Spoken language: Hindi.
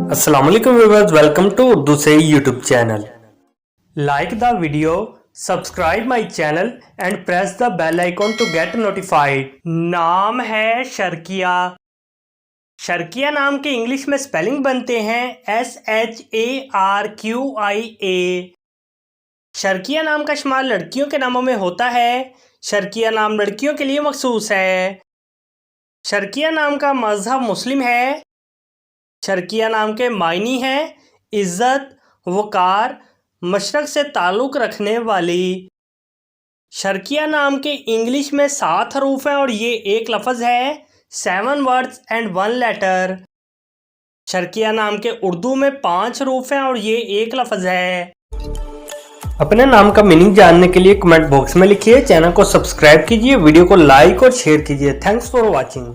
अस्सलाम वालेकुम व्यूअर्स, वेलकम टू उर्दू से YouTube channel. Like the video, subscribe my channel and press the bell icon to get notified. नाम है शर्किया। शर्किया नाम के इंग्लिश में स्पेलिंग बनते हैं SHARQIA। शर्किया नाम का इस्तेमाल लड़कियों के नामों में होता है। शर्किया नाम लड़कियों के लिए मखसूस है। शर्किया नाम का मज़हब मुस्लिम है। शर्किया नाम के मायनी हैं इज़्ज़त, वक़ार, मशरक़ से ताल्लुक़ रखने वाली। शर्किया नाम के इंग्लिश में 7 हरूफ हैं और ये एक लफ्ज़ है, 7 वर्ड्स एंड 1 लेटर। शर्किया नाम के उर्दू में 5 हरूफ हैं और ये एक लफ्ज़ है। अपने नाम का मीनिंग जानने के लिए कमेंट बॉक्स में लिखिए। चैनल को सब्सक्राइब कीजिए, वीडियो को लाइक और शेयर कीजिए। Thanks for watching.